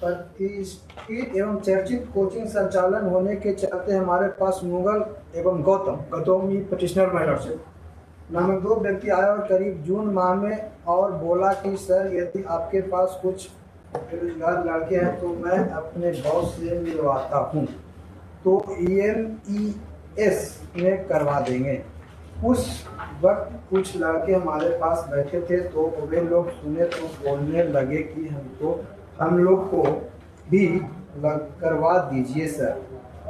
प्रतिष्ठित एवं चर्चित कोचिंग संचालन होने के चलते हमारे पास मुगल एवं गौतम पटिशनर महिला नामक 2 व्यक्ति आए और करीब जून माह में और बोला कि सर यदि आपके पास कुछ बेरोजगार लड़के हैं तो मैं अपने बॉस से मिलवाता हूँ, तो EMES में करवा देंगे। उस वक्त कुछ लड़के हमारे पास बैठे थे, तो वे लोग सुने तो बोलने लगे कि हम लोग को भी करवा दीजिए सर।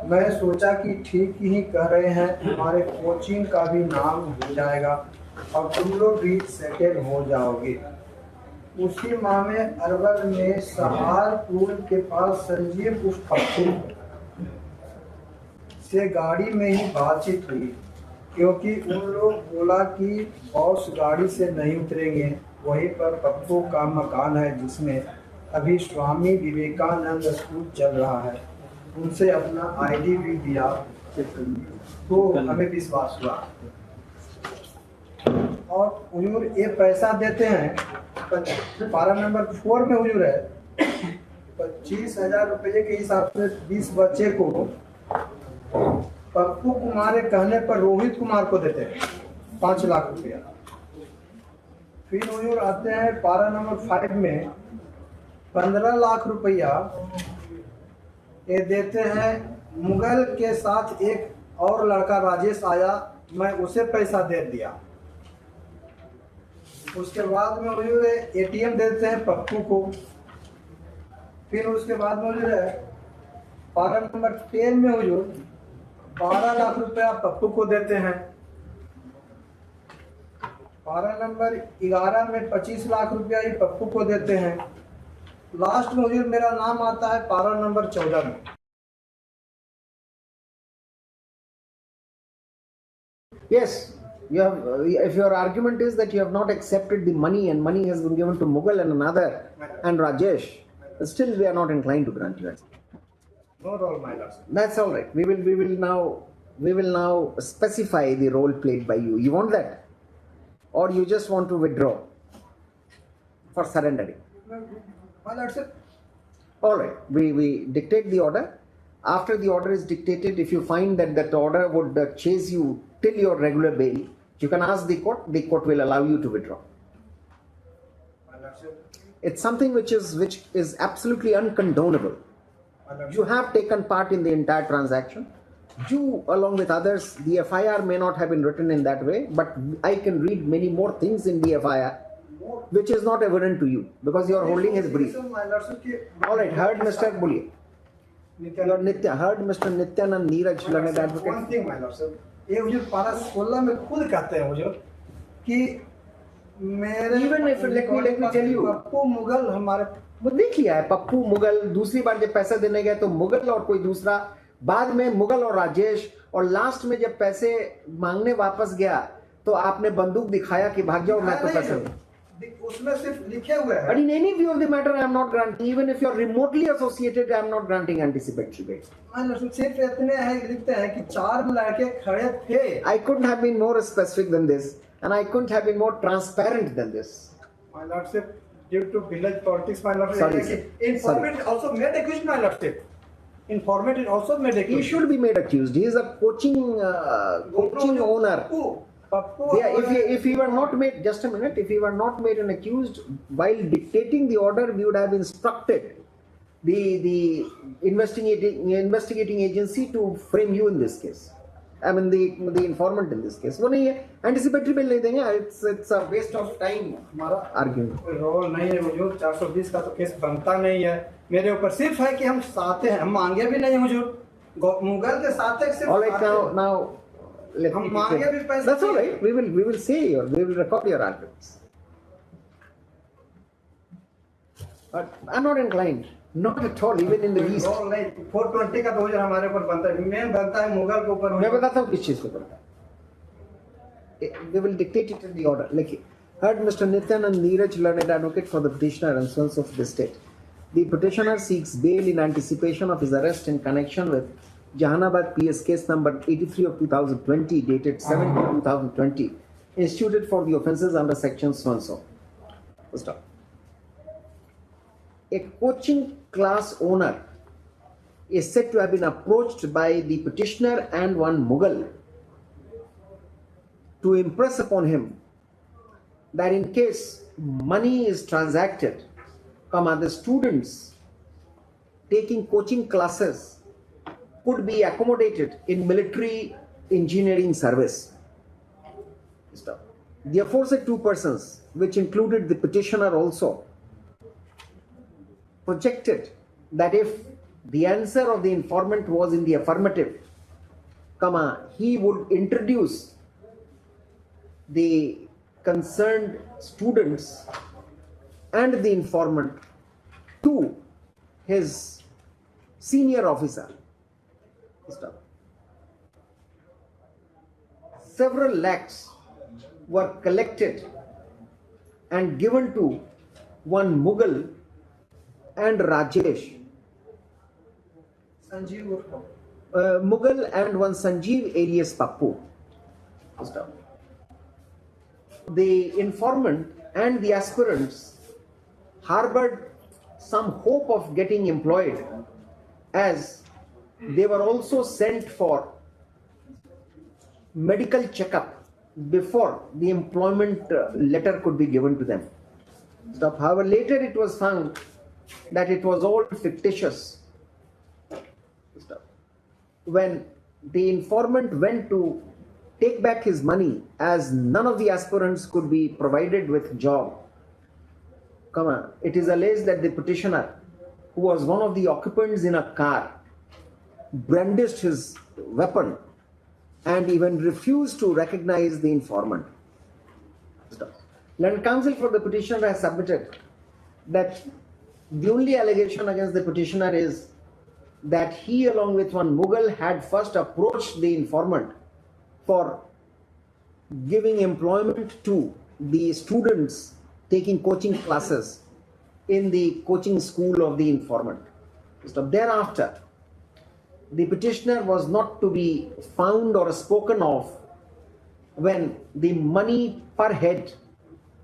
मैं सोचा कि ठीक ही कह रहे हैं, हमारे कोचिंग का भी नाम हो जाएगा और तुम लोग भी सेटल हो जाओगे। उसी माह में अरवल में सहारपुर के पास संजीव से गाड़ी में ही बातचीत हुई, क्योंकि उन लोग बोला कि बॉस गाड़ी से नहीं उतरेंगे। वहीं पर पप्पू का मकान है जिसमें अभी स्वामी विवेकानंद स्कूल चल रहा है, उनसे अपना ID भी दिया, तो हमें विश्वास हुआ। और हुजूर ये पैसा देते हैं, पारा नंबर 4 में हुजूर है 25,000 रुपये के हिसाब से 20 बच्चे को पप्पू कुमार के कहने पर रोहित कुमार को देते हैं 5 लाख रुपया। फिर हुजूर आते हैं पारा नंबर 5 में 15 लाख रुपया ये देते हैं। मुगल के साथ एक और लड़का राजेश आया, मैं उसे पैसा दे दिया। उसके बाद में हुजूर ATM देते हैं पप्पू को। फिर उसके बाद में हुजूर पारा नंबर 10 में हुजूर 12 लाख रुपया पप्पू को देते हैं। पारा नंबर 11 में 25 लाख रुपया ही पप्पू को देते हैं। लास्ट में हुजूर मेरा नाम आता है पारा नंबर 14 में। Yes, you have. If your argument is that you have not accepted the money and money has been given to Mughal and another and Rajesh, still we are not inclined to grant you. No role, my lord. That's all right. We will now specify the role played by you. You want that, or you just want to withdraw for surrendering? My lord, sir. All right. We dictate the order. After the order is dictated, if you find that that order would chase you till your regular bail, you can ask the court. The court will allow you to withdraw. My lord, sir. It's something which is absolutely uncondonable. You have taken part in the entire transaction. You, along with others, the FIR may not have been written in that way, but I can read many more things in the FIR which is not evident to you because you are holding his brief. All right, heard Mr. Bullier. Your heard Mr. Nityanand Neeraj, learned advocate. One thing, my lord, sir. ये हुजूर पारा 16 में खुद कहते हैं हुजूर कि मेरे Even if let me tell you, Pappu Mughal हमारे वो देख लिया है। पप्पू मुगल दूसरी बार जब पैसा देने गए तो मुगल और कोई दूसरा, बाद में मुगल और राजेश, और लास्ट में जब पैसे मांगने वापस गया तो आपने बंदूक दिखाया कि भाग जाओ, मैं तो पैसे उसमें सिर्फ लिखे हुए हैं। But in any view of the matter, I am not granting. Even if you are remotely associated, I am not granting anticipatory bail. सिर्फ इतने हैं लिखते हैं कि 4 लड़के खड़े थे। I couldn't have been more specific than this, and I couldn't have been more transparent than this. My lordship, due to village politics, my lordship. Sorry, sir. Informant also made accused, my lordship. Informant is also made accused. He should be made accused. He is a coaching owner. Yeah, if he were not made, just a minute, if he were not made an accused, while dictating the order, we would have instructed the investigating agency to frame you in this case. I mean the informant in this case. वो नहीं है, anticipatory bail नहीं देंगे. It's a waste of time. हमारा argument. Role नहीं है हुजूर, 420 का तो केस बनता नहीं है मेरे ऊपर। सिर्फ है कि हम साथे हैं, हम मांगे भी नहीं हुजूर, मुगल के साथे सिर्फ। All right, now. That's all right. We will say we will record your arguments. But I'm not inclined, not at all, even in the least. 420 का तो हमारे ऊपर बनता है, मेन बनता है मुगल के ऊपर। मैं बताता हूँ किस चीज को बनता है। We will dictate it in the order. Like, heard Mr. Nityanand Neeraj, learned advocate for the petitioner and sons of the state. The petitioner seeks bail in anticipation of his arrest in connection with Jahanabad PS case number 83 of 2020, dated 7/2020, instituted for the offences under section so and so. Stop. a coaching class owner is said to have been approached by the petitioner and one Mughal to impress upon him that in case money is transacted, the students taking coaching classes could be accommodated in military engineering service. The aforesaid two persons, which included the petitioner also, projected that if the answer of the informant was in the affirmative, he would introduce the concerned students and the informant to his senior officer. Several lakhs were collected and given to one Mughal and Rajesh. Sanjeev Mughal and one Sanjeev alias Pappu. The informant and the aspirants harbored some hope of getting employed, as they were also sent for medical checkup before the employment letter could be given to them. However, later it was found that it was all fictitious. When the informant went to take back his money, as none of the aspirants could be provided with job, it is alleged that the petitioner, who was one of the occupants in a car, brandished his weapon and even refused to recognize the informant. Learned counsel for the petitioner has submitted that the only allegation against the petitioner is that he, along with one Mughal, had first approached the informant for giving employment to the students taking coaching classes in the coaching school of the informant. Thereafter, the petitioner was not to be found or spoken of when the money per head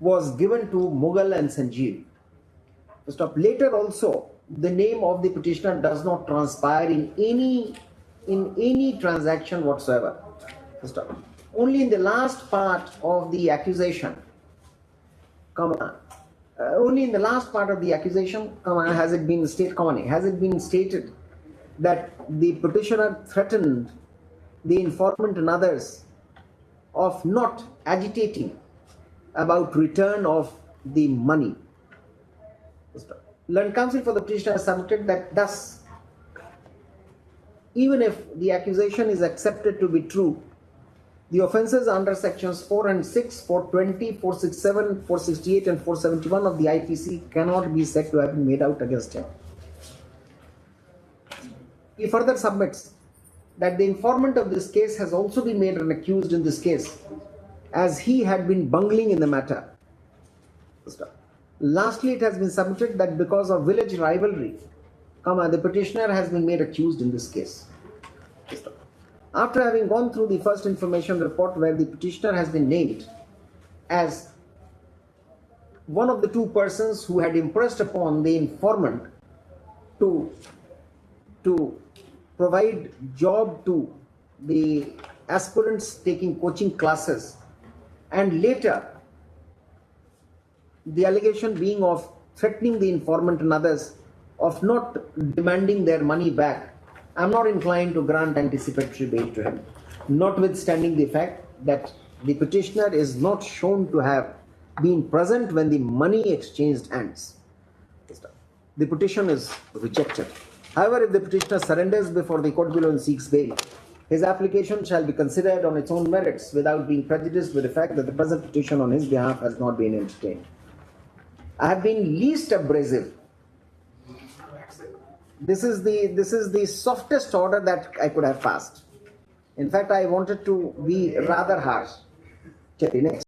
was given to Mughal and Sanjeev. Later also, the name of the petitioner does not transpire in any transaction whatsoever. Only in the last part of the accusation, has it been stated that the petitioner threatened the informant and others of not agitating about return of the money. Learned counsel for the petitioner submitted that thus, even if the accusation is accepted to be true, the offences under sections 4 and 6, 420, 467, 468 and 471 of the IPC cannot be said to have been made out against him. He further submits that the informant of this case has also been made an accused in this case, as he had been bungling in the matter. Lastly, it has been submitted that because of village rivalry, the petitioner has been made accused in this case. After having gone through the first information report, where the petitioner has been named as one of the two persons who had impressed upon the informant to provide job to the aspirants taking coaching classes, and later the allegation being of threatening the informant and others of not demanding their money back, I am not inclined to grant anticipatory bail to him, notwithstanding the fact that the petitioner is not shown to have been present when the money exchanged hands. The petition is rejected. However, if the petitioner surrenders before the court below and seeks bail, his application shall be considered on its own merits without being prejudiced with the fact that the present petition on his behalf has not been entertained. I have been least abrasive. This is the softest order that I could have passed. In fact, I wanted to be rather harsh. Next.